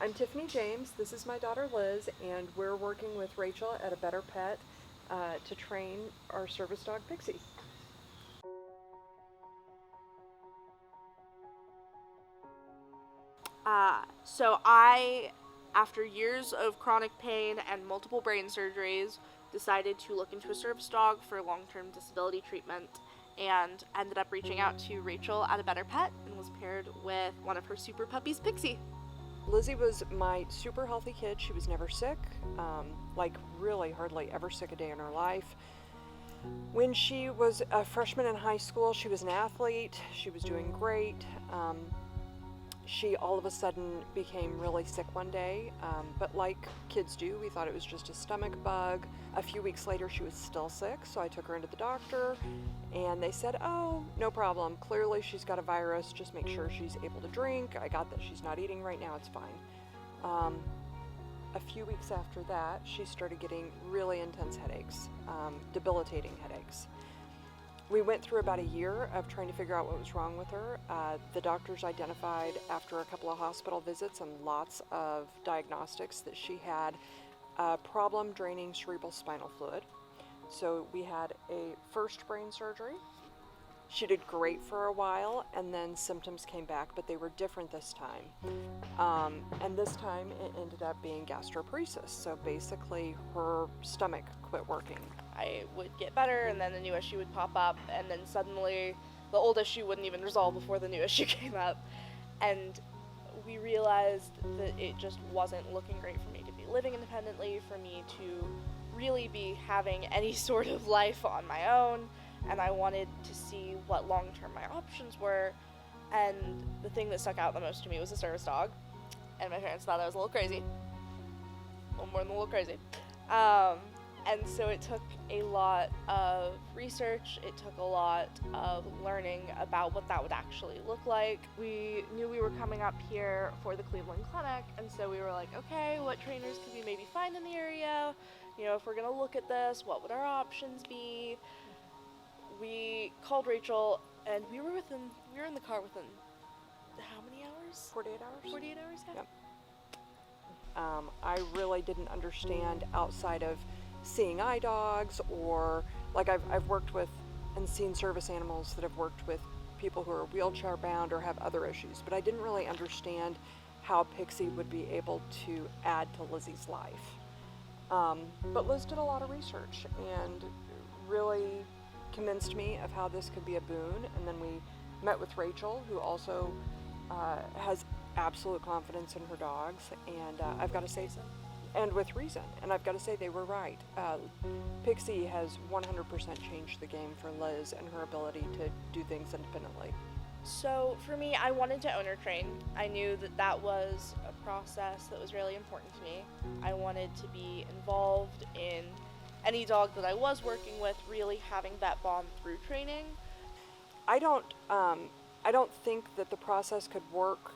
I'm Tiffany James. This is my daughter Liz, and we're working with Rachel at A Better Pet to train our service dog Pixie. So I, after years of chronic pain and multiple brain surgeries, decided to look into a service dog for long-term disability treatment and ended up reaching out to Rachel at A Better Pet and was paired with one of her super puppies, Pixie. Lizzie was my super healthy kid. She was never sick, like really hardly ever sick a day in her life. When she was a freshman in high school, she was an athlete. She was doing great. She all of a sudden became really sick one day, but like kids do, we thought it was just a stomach bug. A few weeks later, she was still sick, so I took her into the doctor, and they said, oh, no problem. Clearly she's got a virus. Just make sure she's able to drink. I got that she's not eating right now. It's fine. A few weeks after that, she started getting really intense headaches, debilitating headaches. We went through about a year of trying to figure out what was wrong with her. The doctors identified after a couple of hospital visits and lots of diagnostics that she had a problem draining cerebral spinal fluid. So we had a first brain surgery. She did great for a while, and then symptoms came back, but they were different this time. And this time it ended up being gastroparesis. So basically her stomach quit working. I would get better, and then a new issue would pop up, and then suddenly the old issue wouldn't even resolve before the new issue came up. And we realized that it just wasn't looking great for me to be living independently, for me to really be having any sort of life on my own, and I wanted to see what long-term my options were. And the thing that stuck out the most to me was a service dog, and my parents thought I was a little crazy, a little more than a little crazy. And so it took a lot of research, it took a lot of learning about what that would actually look like. We knew we were coming up here for the Cleveland Clinic, and so we were like, okay, what trainers could we maybe find in the area? You know, if we're gonna look at this, what would our options be? We called Rachel, and we were in the car within how many hours? 48 hours? 48 hours, yeah. Yep. I really didn't understand outside of seeing eye dogs, or like I've worked with and seen service animals that have worked with people who are wheelchair bound or have other issues, but I didn't really understand how Pixie would be able to add to Lizzie's life. But Liz did a lot of research and really convinced me of how this could be a boon, and then we met with Rachel, who also has absolute confidence in her dogs, and I've got to say so. And with reason, and I've got to say they were right. Pixie has 100% changed the game for Liz and her ability to do things independently. So for me, I wanted to owner train. I knew that that was a process that was really important to me. I wanted to be involved in any dog that I was working with, really having that bond through training. I don't think that the process could work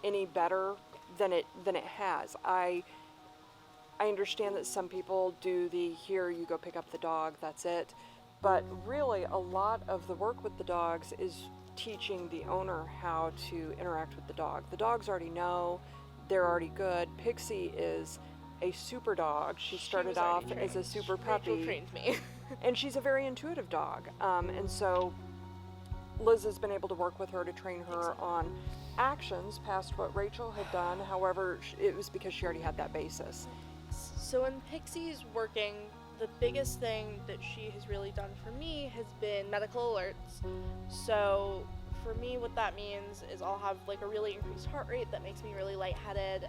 any better than it has. I understand that some people do the here you go pick up the dog, that's it. But really a lot of the work with the dogs is teaching the owner how to interact with the dog. The dogs already know, they're already good. Pixie is a super dog. She started off as a super puppy. Rachel trained me. And she's a very intuitive dog. And so Liz has been able to work with her to train her on actions past what Rachel had done. However, it was because she already had that basis. So when Pixie's working, the biggest thing that she has really done for me has been medical alerts. So for me, what that means is I'll have like a really increased heart rate that makes me really lightheaded.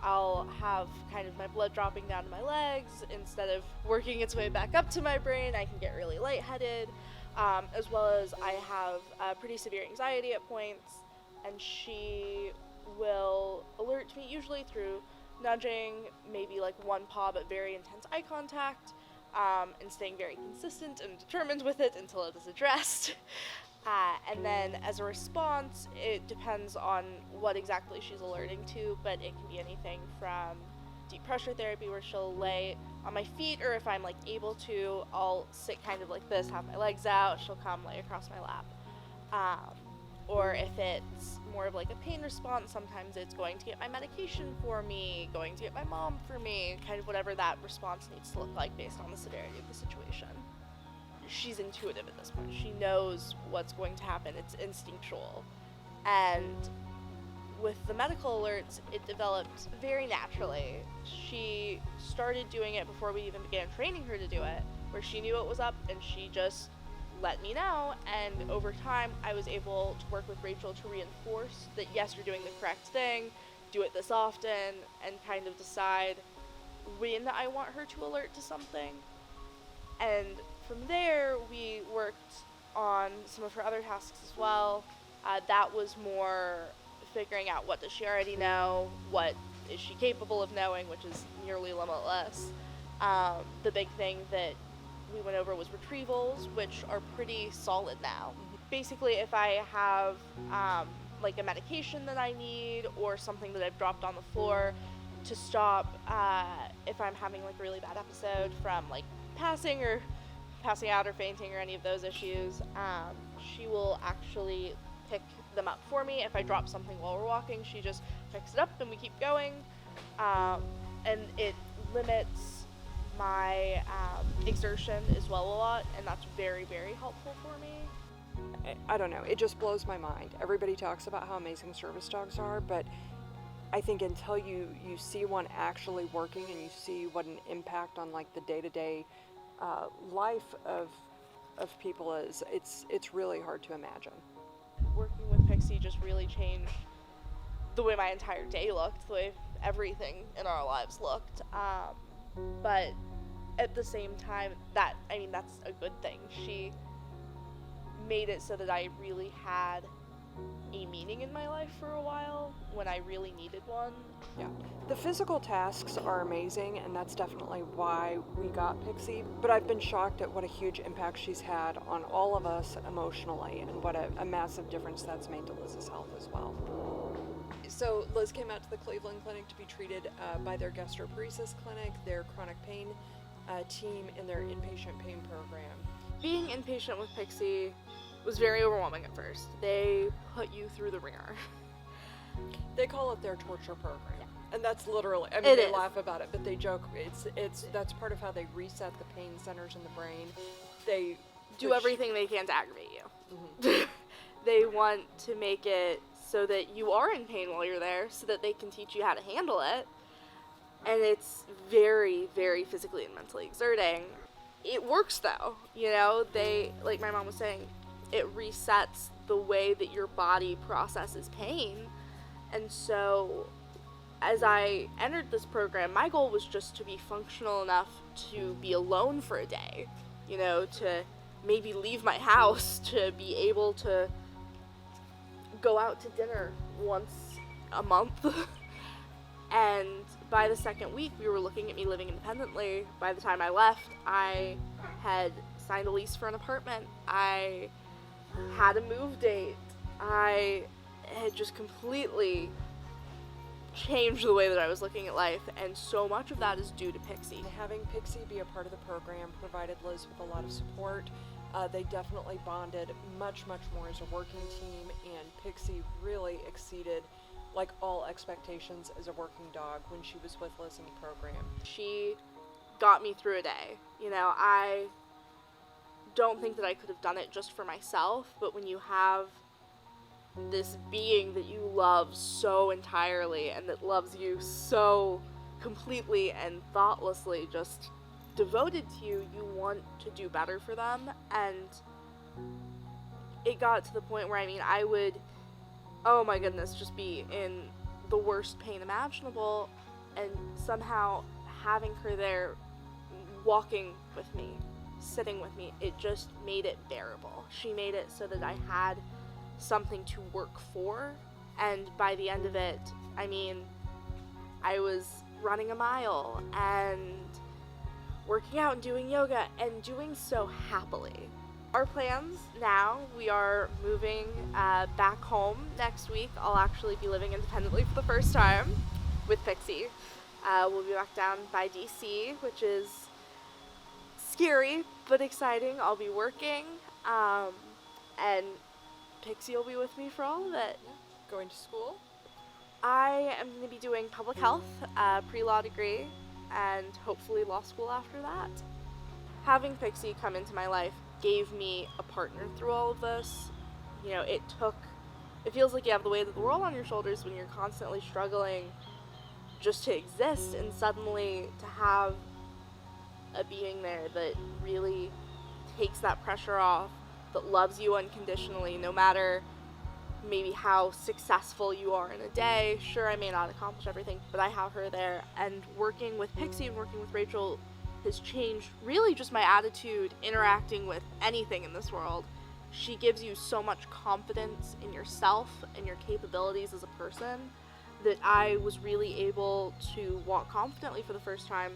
I'll have kind of my blood dropping down to my legs. Instead of working its way back up to my brain, I can get really lightheaded. As well as I have pretty severe anxiety at points, and she will alert me usually through nudging, maybe like one paw but very intense eye contact, and staying very consistent and determined with it until it is addressed. And then as a response, it depends on what exactly she's alerting to, but it can be anything from deep pressure therapy where she'll lay on my feet, or if I'm like able to, I'll sit kind of like this, have my legs out, she'll come lay across my lap. or if it's more of like a pain response, sometimes it's going to get my medication for me, going to get my mom for me, kind of whatever that response needs to look like based on the severity of the situation. She's intuitive at this point. She knows what's going to happen. It's instinctual. And with the medical alerts, it developed very naturally. She started doing it before we even began training her to do it, where she knew what was up and she just let me know, and over time I was able to work with Rachel to reinforce that yes, you're doing the correct thing, do it this often, and kind of decide when I want her to alert to something. And from there we worked on some of her other tasks as well. That was more figuring out what does she already know, what is she capable of knowing, which is nearly limitless. The big thing that we went over was retrievals, which are pretty solid now. Basically, if I have like a medication that I need or something that I've dropped on the floor to stop, if I'm having like a really bad episode from like passing out or fainting or any of those issues, she will actually pick them up for me. If I drop something while we're walking, she just picks it up and we keep going, and it limits my exertion as well a lot, and that's very, very helpful for me. I don't know, it just blows my mind. Everybody talks about how amazing service dogs are, but I think until you see one actually working and you see what an impact on like the day-to-day life of people is, it's really hard to imagine. Working with Pixie just really changed the way my entire day looked, the way everything in our lives looked. But at the same time, that's a good thing. She made it so that I really had a meaning in my life for a while when I really needed one. Yeah. The physical tasks are amazing, and that's definitely why we got Pixie, but I've been shocked at what a huge impact she's had on all of us emotionally, and what a massive difference that's made to Liz's health as well. So Liz came out to the Cleveland Clinic to be treated by their gastroparesis clinic, their chronic pain team, and their inpatient pain program. Being inpatient with Pixie was very overwhelming at first. They put you through the ringer. They call it their torture program. Yeah. And that's literally, they laugh about it, but they joke, that's part of how they reset the pain centers in the brain. They do everything they can to aggravate you. Mm-hmm. They want to make it so that you are in pain while you're there, so that they can teach you how to handle it. And it's very, very physically and mentally exerting. It works though, they, like my mom was saying, it resets the way that your body processes pain. And so as I entered this program, my goal was just to be functional enough to be alone for a day, to maybe leave my house, to be able to go out to dinner once a month. And by the second week, we were looking at me living independently. By the time I left, I had signed a lease for an apartment. I had a move date. I had just completely changed the way that I was looking at life, and so much of that is due to Pixie. Having Pixie be a part of the program provided Liz with a lot of support. They definitely bonded much, much more as a working team, and Pixie really exceeded like all expectations as a working dog when she was with Liz in the program. She got me through a day. I don't think that I could have done it just for myself, but when you have this being that you love so entirely and that loves you so completely and thoughtlessly, just devoted to you, you want to do better for them. And it got to the point where I would, oh my goodness, just be in the worst pain imaginable, and somehow having her there walking with me, sitting with me, it just made it bearable. She made it so that I had something to work for, and by the end of it, I was running a mile and working out and doing yoga, and doing so happily. Our plans now, we are moving back home next week. I'll actually be living independently for the first time with Pixie. We'll be back down by DC, which is scary but exciting. I'll be working, and Pixie will be with me for all of it. Yeah. Going to school? I am going to be doing public health, pre-law degree, and hopefully law school after that. Having Pixie come into my life gave me a partner through all of this. You know, it feels like you have the weight of the world on your shoulders when you're constantly struggling just to exist, and suddenly to have a being there that really takes that pressure off, that loves you unconditionally, no matter maybe how successful you are in a day. Sure, I may not accomplish everything, but I have her there. And working with Pixie and working with Rachel has changed really just my attitude interacting with anything in this world. She gives you so much confidence in yourself and your capabilities as a person that I was really able to walk confidently for the first time